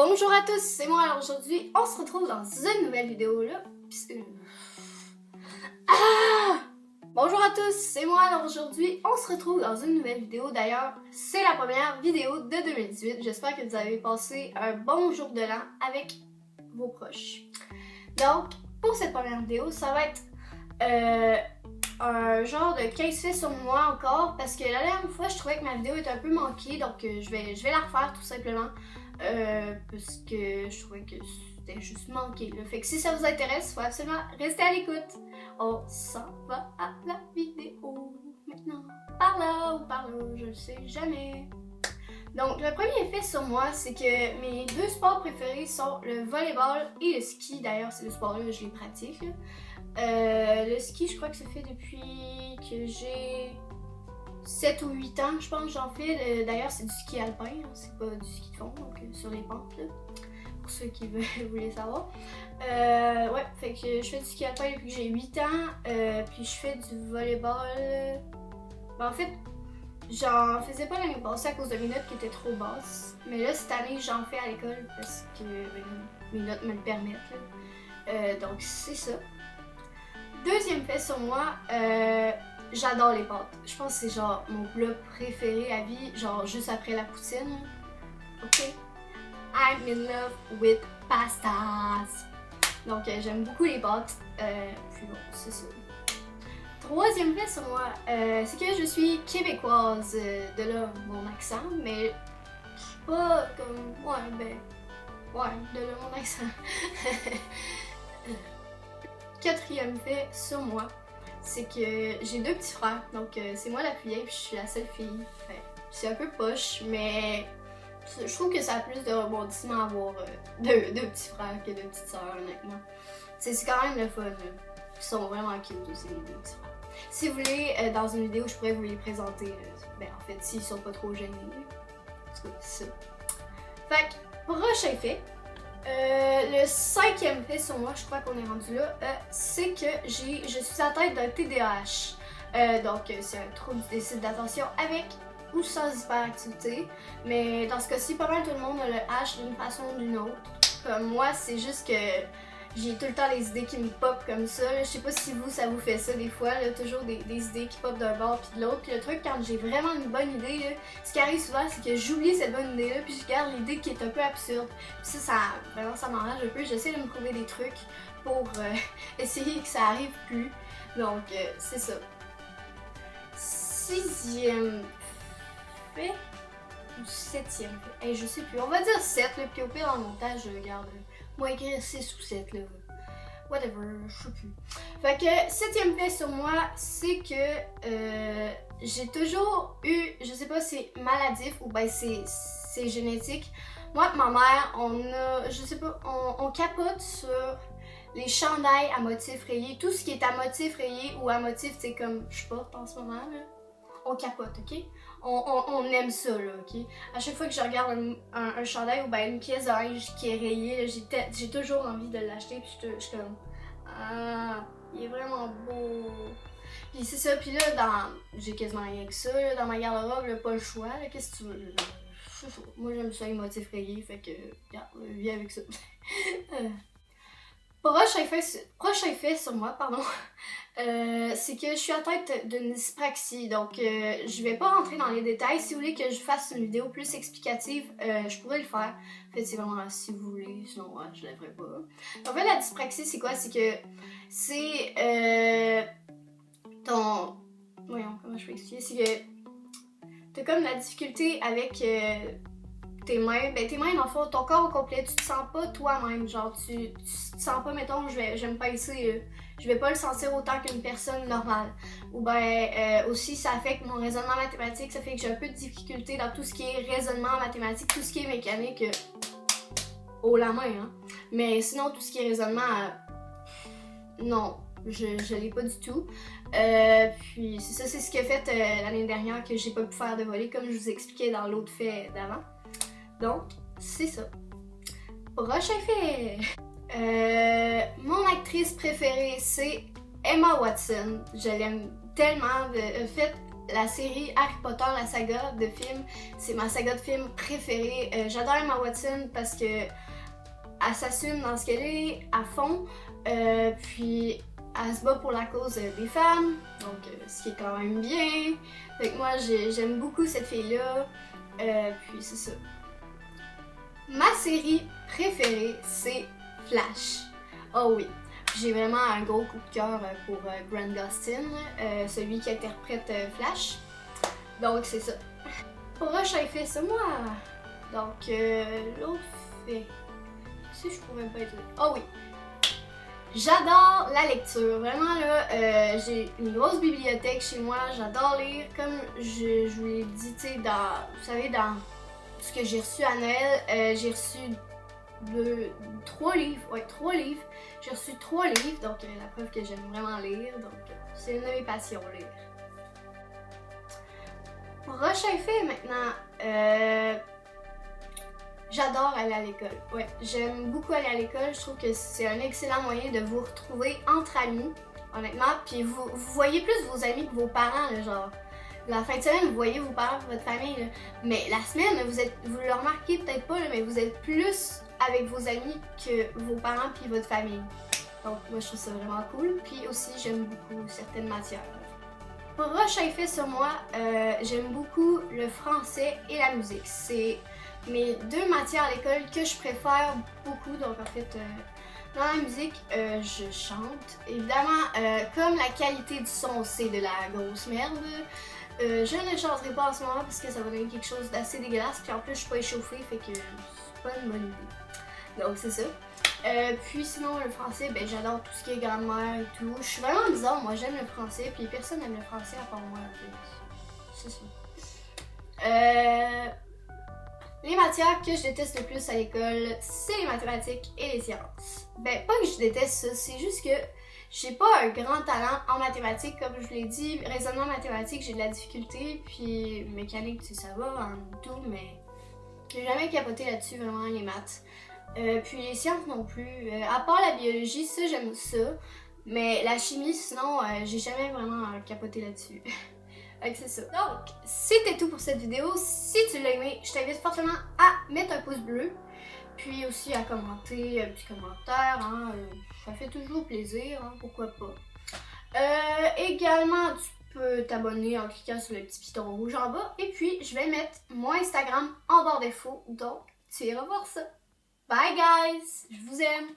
Bonjour à tous, c'est moi. Alors aujourd'hui, on se retrouve dans une nouvelle vidéo là. Bonjour à tous, c'est moi. Alors aujourd'hui, on se retrouve dans une nouvelle vidéo. D'ailleurs, c'est la première vidéo de 2018. J'espère que vous avez passé un bon jour de l'an avec vos proches. Donc, pour cette première vidéo, ça va être un genre de 15 faits sur moi encore, parce que la dernière fois, je trouvais que ma vidéo était un peu manquée, donc je vais la refaire tout simplement. Parce que je trouvais que c'était juste manqué. Là. Fait que si ça vous intéresse, il faut absolument rester à l'écoute. On s'en va à la vidéo maintenant. Par là ou par là, je ne sais jamais. Donc le premier fait sur moi, c'est que mes deux sports préférés sont le volleyball et le ski. D'ailleurs, c'est le sport-là que je les pratique. Le ski, je crois que ça fait depuis que j'ai 7 ou 8 ans, je pense que j'en fais. D'ailleurs, c'est du ski alpin, hein, c'est pas du ski de fond, donc sur les pentes, là, pour ceux qui voulaient savoir. Ouais, fait que je fais du ski alpin depuis que j'ai 8 ans, puis je fais du volleyball. En fait, j'en faisais pas l'année passée à cause de mes notes qui étaient trop basses, mais là, cette année, j'en fais à l'école parce que mes notes me le permettent. Donc, c'est ça. Deuxième fait sur moi, j'adore les pâtes. Je pense que c'est genre mon plat préféré à vie, genre juste après la poutine. Ok? I'm in love with pastas. Donc j'aime beaucoup les pâtes. Puis bon, c'est ça. Troisième fait sur moi, c'est que je suis québécoise. De là mon accent, mais je suis pas comme. Ouais, de là mon accent. Quatrième fait sur moi, c'est que j'ai deux petits frères, donc c'est moi la plus vieille puis je suis la seule fille. Fait, c'est un peu poche, mais je trouve que ça a plus de rebondissement à avoir deux petits frères que deux petites sœurs, honnêtement. C'est quand même le fun. Ils sont vraiment cute aussi, les deux petits frères. Si vous voulez, dans une vidéo, je pourrais vous les présenter. En fait, s'ils sont pas trop gênés. En tout cas, c'est ça. Fait que, prochain fait. Le cinquième fait sur moi, je crois qu'on est rendu là, c'est que je suis atteinte d'un TDAH. Donc c'est un trouble du déficit d'attention avec ou sans hyperactivité. Mais dans ce cas-ci, pas mal tout le monde a le H d'une façon ou d'une autre. Comme moi, c'est juste que j'ai tout le temps les idées qui me popent comme ça. Là. Je sais pas si ça vous fait ça des fois, là, toujours des idées qui popent d'un bord puis de l'autre. Puis le truc, quand j'ai vraiment une bonne idée, là, ce qui arrive souvent, c'est que j'oublie cette bonne idée-là puis je garde l'idée qui est un peu absurde. Puis vraiment, ça m'enrage un peu. J'essaie de me trouver des trucs pour essayer que ça arrive plus. Donc, c'est ça. Sixième fait ou septième fait? Je sais plus. On va dire 7, là, puis au pire, dans le montage, je regarde. Moi, écrire 6 ou 7, là. Whatever, je sais plus. Fait que, septième fait sur moi, c'est que j'ai toujours eu, je sais pas si c'est maladif ou ben c'est génétique. Moi et ma mère, on capote sur les chandails à motifs rayés. Tout ce qui est à motifs rayés ou à motifs, c'est comme je porte en ce moment, là. On capote, ok? On aime ça, là, ok? À chaque fois que je regarde un chandail ou ben une pièce de linge qui est rayée, j'ai toujours envie de l'acheter, puis je suis comme... Ah, il est vraiment beau! Puis c'est ça, puis là, j'ai quasiment rien que ça, là, dans ma garde-robe, là, pas le choix, là, qu'est-ce que tu veux, là? Moi, j'aime ça, les motifs rayés, fait que, regarde, viens avec ça. Prochain fait sur moi, pardon, c'est que je suis atteinte d'une dyspraxie, donc je vais pas rentrer dans les détails. Si vous voulez que je fasse une vidéo plus explicative, je pourrais le faire. En fait, c'est vraiment si vous voulez, sinon je ne le ferai pas. En fait, la dyspraxie, c'est quoi? C'est que c'est Voyons, comment je peux expliquer? C'est que t'as comme la difficulté avec... tes mains, tes mains dans le fond, ton corps au complet, tu te sens pas toi-même, genre tu te sens pas, mettons, je vais me pincer, je vais pas le sentir autant qu'une personne normale. Ou aussi ça affecte mon raisonnement mathématique, ça fait que j'ai un peu de difficulté dans tout ce qui est raisonnement mathématique, tout ce qui est mécanique, haut la main, hein. Mais sinon, tout ce qui est raisonnement, non, je l'ai pas du tout. Puis c'est ça, c'est ce qui a fait l'année dernière que j'ai pas pu faire de volley, comme je vous expliquais dans l'autre fait d'avant. Donc, c'est ça. Prochain fait! Mon actrice préférée, c'est Emma Watson. Je l'aime tellement. En fait, la série Harry Potter, la saga de films. C'est ma saga de films préférée. J'adore Emma Watson parce que elle s'assume dans ce qu'elle est à fond. Puis elle se bat pour la cause des femmes. Donc ce qui est quand même bien. Fait que moi j'aime beaucoup cette fille-là. Puis c'est ça. Ma série préférée, c'est Flash. Oh oui, j'ai vraiment un gros coup de cœur pour Grant Gustin, celui qui interprète Flash. Donc c'est ça. Prochain fait, c'est moi. Donc l'autre fait. Si je pourrais pas être là. Oh oui. J'adore la lecture. Vraiment là, j'ai une grosse bibliothèque chez moi. J'adore lire. Comme je vous l'ai dit, tu sais, vous savez, dans ce que j'ai reçu à Noël, j'ai reçu 3 livres. Ouais, 3 livres. J'ai reçu 3 livres, donc la preuve que j'aime vraiment lire. Donc c'est une de mes passions, lire. Prochain fait maintenant. J'adore aller à l'école. Ouais, j'aime beaucoup aller à l'école. Je trouve que c'est un excellent moyen de vous retrouver entre amis, honnêtement. Puis vous voyez plus vos amis que vos parents, là, genre. La fin de semaine, vous voyez vos parents et votre famille, là. Mais la semaine, vous le remarquez peut-être pas, là, mais vous êtes plus avec vos amis que vos parents puis votre famille. Donc moi, je trouve ça vraiment cool. Puis aussi, j'aime beaucoup certaines matières. Prochain fait sur moi, j'aime beaucoup le français et la musique. C'est mes 2 matières à l'école que je préfère beaucoup. Donc en fait, dans la musique, je chante. Évidemment, comme la qualité du son, c'est de la grosse merde. Je ne chanterai pas en ce moment parce que ça va donner quelque chose d'assez dégueulasse. Puis en plus, je suis pas échauffée, fait que c'est pas une bonne idée. Donc c'est ça. Puis sinon, le français, ben j'adore tout ce qui est grammaire et tout. Je suis vraiment bizarre, moi j'aime le français, puis personne n'aime le français à part moi. C'est ça. Les matières que je déteste le plus à l'école, c'est les mathématiques et les sciences. Ben pas que je déteste ça, c'est juste que j'ai pas un grand talent en mathématiques, comme je vous l'ai dit. Raisonnement mathématique, j'ai de la difficulté, puis mécanique, tu sais, ça va en tout, mais j'ai jamais capoté là-dessus, vraiment, les maths. Puis les sciences non plus. À part la biologie, ça, j'aime ça. Mais la chimie, sinon, j'ai jamais vraiment capoté là-dessus. Donc c'est ça. Donc, c'était tout pour cette vidéo. Si tu l'as aimé, je t'invite fortement à mettre un pouce bleu. Puis aussi à commenter un petit commentaire. Hein, ça fait toujours plaisir, hein, pourquoi pas. Également, tu peux t'abonner en cliquant sur le petit piton rouge en bas. Et puis, je vais mettre mon Instagram en barre d'infos. Donc, tu iras voir ça. Bye guys! Je vous aime!